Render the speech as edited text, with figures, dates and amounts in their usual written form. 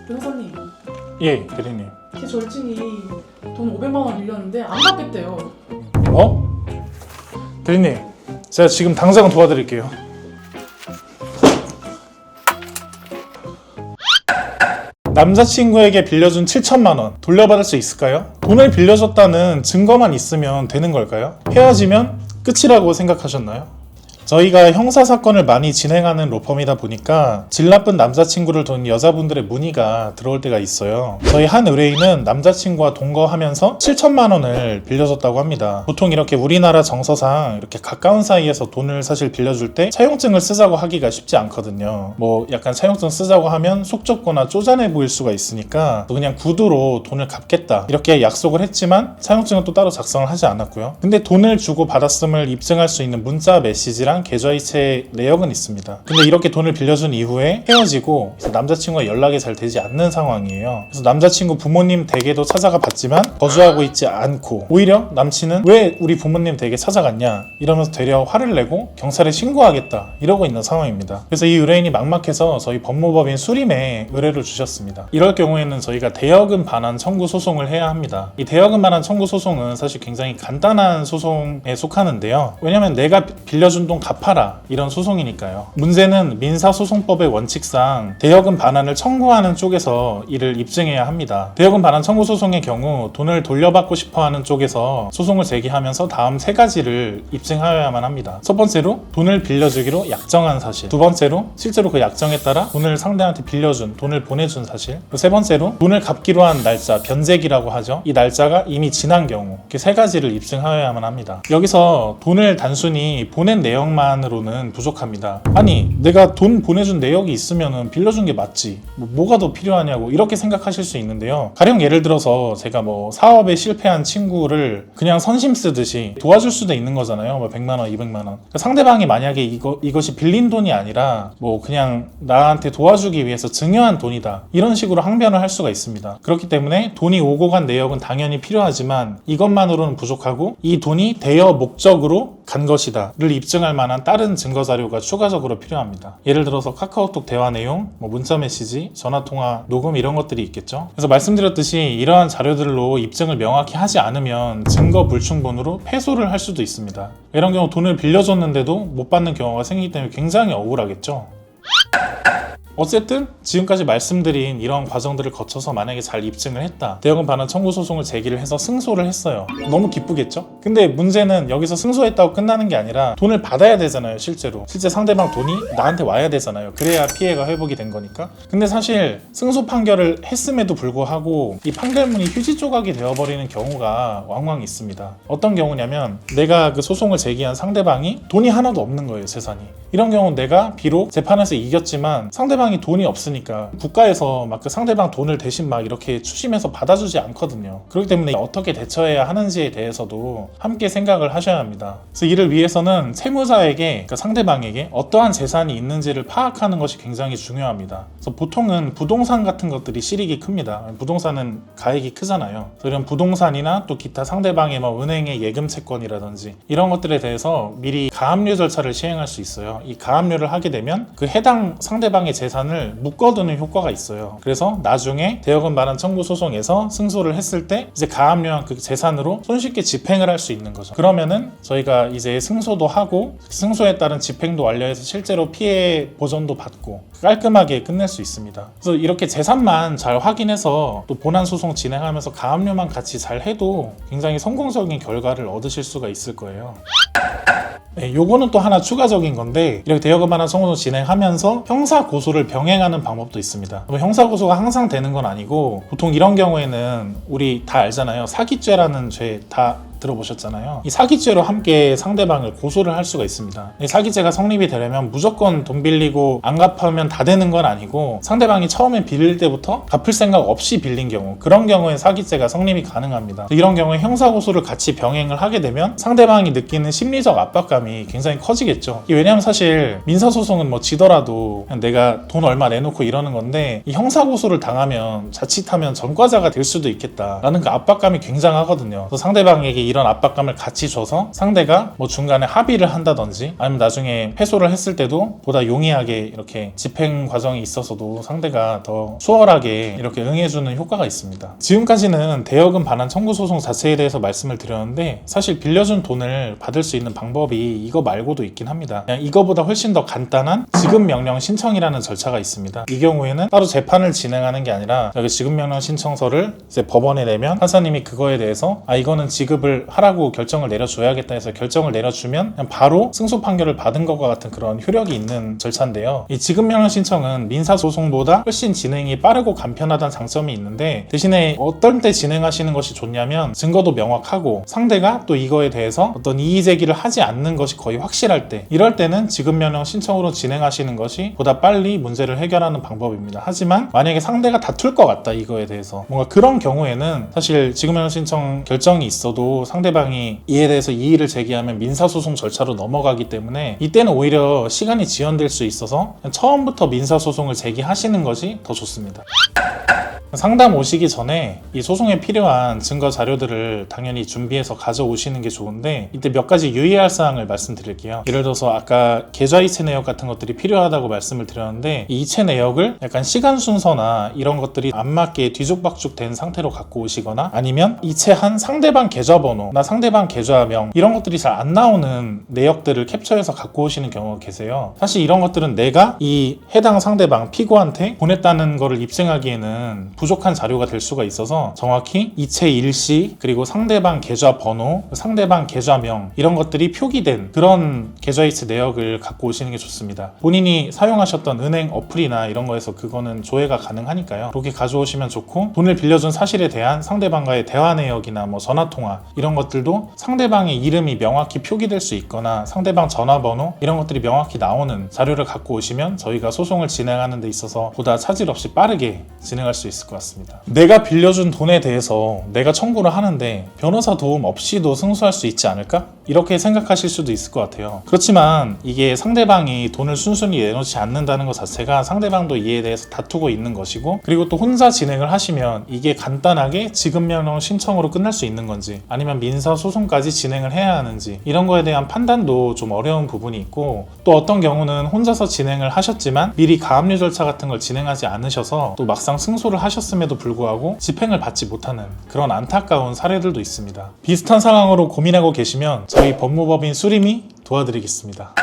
변호사님, 예, 대리님. 제 절친이 돈 500만 원 빌렸는데 안 갚겠대요. 어? 대리님, 제가 지금 당장 도와드릴게요. 남자친구에게 빌려준 7천만 원 돌려받을 수 있을까요? 돈을 빌려줬다는 증거만 있으면 되는 걸까요? 헤어지면 끝이라고 생각하셨나요? 저희가 형사사건을 많이 진행하는 로펌이다 보니까 질 나쁜 남자친구를 둔 여자분들의 문의가 들어올 때가 있어요. 저희 한 의뢰인은 남자친구와 동거하면서 7천만 원을 빌려줬다고 합니다. 보통 이렇게 우리나라 정서상 이렇게 가까운 사이에서 돈을 사실 빌려줄 때 차용증을 쓰자고 하기가 쉽지 않거든요. 뭐 약간 차용증 쓰자고 하면 속 좁거나 쪼잔해 보일 수가 있으니까 그냥 구두로 돈을 갚겠다 이렇게 약속을 했지만 차용증은 또 따로 작성을 하지 않았고요. 근데 돈을 주고 받았음을 입증할 수 있는 문자 메시지랑 계좌이체 내역은 있습니다. 근데 이렇게 돈을 빌려준 이후에 헤어지고 남자친구와 연락이 잘 되지 않는 상황이에요. 그래서 남자친구 부모님 댁에도 찾아가 봤지만 거주하고 있지 않고 오히려 남친은 왜 우리 부모님 댁에 찾아갔냐 이러면서 되려 화를 내고 경찰에 신고하겠다 이러고 있는 상황입니다. 그래서 이 의뢰인이 막막해서 저희 법무법인 수림에 의뢰를 주셨습니다. 이럴 경우에는 저희가 대여금 반환 청구 소송을 해야 합니다. 이 대여금 반환 청구 소송은 사실 굉장히 간단한 소송에 속하는데요. 왜냐면 내가 빌려준 돈 갚아라 이런 소송이니까요. 문제는 민사소송법의 원칙상 대여금 반환을 청구하는 쪽에서 이를 입증해야 합니다. 대여금 반환 청구 소송의 경우 돈을 돌려받고 싶어하는 쪽에서 소송을 제기하면서 다음 세 가지를 입증하여야만 합니다. 첫 번째로 돈을 빌려주기로 약정한 사실, 두 번째로 실제로 그 약정에 따라 돈을 상대한테 빌려준, 돈을 보내준 사실, 세 번째로 돈을 갚기로 한 날짜, 변제기라고 하죠. 이 날짜가 이미 지난 경우, 이렇게 세 가지를 입증하여야만 합니다. 여기서 돈을 단순히 보낸 내용만으로는 부족합니다. 아니 내가 돈 보내준 내역이 있으면 빌려준 게 맞지 뭐가 더 필요하냐고 이렇게 생각하실 수 있는데요. 가령 예를 들어서 제가 뭐 사업에 실패한 친구를 그냥 선심 쓰듯이 도와줄 수도 있는 거잖아요. 뭐 100만 원, 200만 원. 그러니까 상대방이 만약에 이것이 빌린 돈이 아니라 뭐 그냥 나한테 도와주기 위해서 증여한 돈이다 이런 식으로 항변을 할 수가 있습니다. 그렇기 때문에 돈이 오고 간 내역은 당연히 필요하지만 이것만으로는 부족하고 이 돈이 대여 목적으로 간 것이다를 입증할 만한 다른 증거 자료가 추가적으로 필요합니다. 예를 들어서 카카오톡 대화 내용, 뭐 문자 메시지, 전화 통화 녹음 이런 것들이 있겠죠. 그래서 말씀드렸듯이 이러한 자료들로 입증을 명확히 하지 않으면 증거 불충분으로 패소를 할 수도 있습니다. 이런 경우 돈을 빌려줬는데도 못 받는 경우가 생기기 때문에 굉장히 억울하겠죠. 어쨌든 지금까지 말씀드린 이런 과정들을 거쳐서 만약에 잘 입증을 했다, 대여금 반환 청구 소송을 제기를 해서 승소를 했어요. 너무 기쁘겠죠? 근데 문제는 여기서 승소했다고 끝나는 게 아니라 돈을 받아야 되잖아요. 실제 상대방 돈이 나한테 와야 되잖아요. 그래야 피해가 회복이 된 거니까. 근데 사실 승소 판결을 했음에도 불구하고 이 판결문이 휴지 조각이 되어버리는 경우가 왕왕 있습니다. 어떤 경우냐면 내가 그 소송을 제기한 상대방이 돈이 하나도 없는 거예요. 재산이. 이런 경우는 내가 비록 재판에서 이겼지만 상대방이 돈이 없으니까 국가에서 막 그 상대방 돈을 대신 막 이렇게 추심해서 받아주지 않거든요. 그렇기 때문에 어떻게 대처해야 하는지에 대해서도 함께 생각을 하셔야 합니다. 그래서 이를 위해서는 채무자에게, 그러니까 상대방에게 어떠한 재산이 있는지를 파악하는 것이 굉장히 중요합니다. 그래서 보통은 부동산 같은 것들이 실익이 큽니다. 부동산은 가액이 크잖아요. 그래서 이런 부동산이나 또 기타 상대방의 뭐 은행의 예금 채권이라든지 이런 것들에 대해서 미리 가압류 절차를 시행할 수 있어요. 이 가압류를 하게 되면 그 해당 상대방의 재산을 묶어두는 효과가 있어요. 그래서 나중에 대여금 반환 청구 소송에서 승소를 했을 때 이제 가압류한 그 재산으로 손쉽게 집행을 할 수 있는 거죠. 그러면은 저희가 이제 승소도 하고 승소에 따른 집행도 완료해서 실제로 피해 보전도 받고 깔끔하게 끝낼 수 있습니다. 그래서 이렇게 재산만 잘 확인해서 또 본안 소송 진행하면서 가압류만 같이 잘 해도 굉장히 성공적인 결과를 얻으실 수가 있을 거예요. 네, 요거는 또 하나 추가적인 건데 이렇게 대여금 반환 청구 소송 진행하면서 형사 고소를 병행하는 방법도 있습니다. 형사 고소가 항상 되는 건 아니고 보통 이런 경우에는 우리 다 알잖아요. 사기죄라는 죄 다 들어보셨잖아요. 이 사기죄로 함께 상대방을 고소를 할 수가 있습니다. 이 사기죄가 성립이 되려면 무조건 돈 빌리고 안 갚으면 다 되는 건 아니고 상대방이 처음에 빌릴 때부터 갚을 생각 없이 빌린 경우, 그런 경우에 사기죄가 성립이 가능합니다. 이런 경우에 형사고소를 같이 병행을 하게 되면 상대방이 느끼는 심리적 압박감이 굉장히 커지겠죠. 왜냐하면 사실 민사소송은 뭐 지더라도 그냥 내가 돈 얼마 내놓고 이러는 건데 이 형사고소를 당하면 자칫하면 전과자가 될 수도 있겠다라는 그 압박감이 굉장하거든요. 그래서 상대방에게 이런 압박감을 같이 줘서 상대가 뭐 중간에 합의를 한다든지 아니면 나중에 패소를 했을 때도 보다 용이하게 이렇게 집행 과정이 있어서도 상대가 더 수월하게 이렇게 응해주는 효과가 있습니다. 지금까지는 대여금 반환 청구 소송 자체에 대해서 말씀을 드렸는데 사실 빌려준 돈을 받을 수 있는 방법이 이거 말고도 있긴 합니다. 그냥 이거보다 훨씬 더 간단한 지급명령 신청이라는 절차가 있습니다. 이 경우에는 따로 재판을 진행하는 게 아니라 여기 지급명령 신청서를 이제 법원에 내면 판사님이 그거에 대해서 이거는 지급을 하라고 결정을 내려줘야겠다 해서 결정을 내려주면 그냥 바로 승소 판결을 받은 것과 같은 그런 효력이 있는 절차인데요. 이 지급명령 신청은 민사소송보다 훨씬 진행이 빠르고 간편하다는 장점이 있는데 대신에 어떤 때 진행하시는 것이 좋냐면 증거도 명확하고 상대가 또 이거에 대해서 어떤 이의제기를 하지 않는 것이 거의 확실할 때 이럴 때는 지급명령 신청으로 진행하시는 것이 보다 빨리 문제를 해결하는 방법입니다. 하지만 만약에 상대가 다툴 것 같다 이거에 대해서 뭔가 그런 경우에는 사실 지급명령 신청 결정이 있어도 상대방이 이에 대해서 이의를 제기하면 민사소송 절차로 넘어가기 때문에 이때는 오히려 시간이 지연될 수 있어서 처음부터 민사소송을 제기하시는 것이 더 좋습니다. 상담 오시기 전에 이 소송에 필요한 증거 자료들을 당연히 준비해서 가져오시는 게 좋은데 이때 몇 가지 유의할 사항을 말씀드릴게요. 예를 들어서 아까 계좌이체 내역 같은 것들이 필요하다고 말씀을 드렸는데 이 이체 내역을 약간 시간 순서나 이런 것들이 안 맞게 뒤죽박죽 된 상태로 갖고 오시거나 아니면 이체한 상대방 계좌번호나 상대방 계좌명 이런 것들이 잘 안 나오는 내역들을 캡처해서 갖고 오시는 경우가 계세요. 사실 이런 것들은 내가 이 해당 상대방 피고한테 보냈다는 거를 입증하기에는 부족한 자료가 될 수가 있어서 정확히 이체 일시 그리고 상대방 계좌 번호, 상대방 계좌명 이런 것들이 표기된 그런 계좌이체 내역을 갖고 오시는 게 좋습니다. 본인이 사용하셨던 은행 어플이나 이런 거에서 그거는 조회가 가능하니까요. 그렇게 가져오시면 좋고 돈을 빌려준 사실에 대한 상대방과의 대화 내역이나 뭐 전화통화 이런 것들도 상대방의 이름이 명확히 표기될 수 있거나 상대방 전화번호 이런 것들이 명확히 나오는 자료를 갖고 오시면 저희가 소송을 진행하는 데 있어서 보다 차질 없이 빠르게 진행할 수 있을 것 같습니다. 내가 빌려준 돈에 대해서 내가 청구를 하는데 변호사 도움 없이도 승소할 수 있지 않을까? 이렇게 생각하실 수도 있을 것 같아요. 그렇지만 이게 상대방이 돈을 순순히 내놓지 않는다는 것 자체가 상대방도 이에 대해서 다투고 있는 것이고 그리고 또 혼자 진행을 하시면 이게 간단하게 지급명령 신청으로 끝날 수 있는 건지 아니면 민사소송까지 진행을 해야 하는지 이런 거에 대한 판단도 좀 어려운 부분이 있고 또 어떤 경우는 혼자서 진행을 하셨지만 미리 가압류 절차 같은 걸 진행하지 않으셔서 또 막상 승소를 하셨음에도 불구하고 집행을 받지 못하는 그런 안타까운 사례들도 있습니다. 비슷한 상황으로 고민하고 계시면 저희 법무법인 수림이 도와드리겠습니다.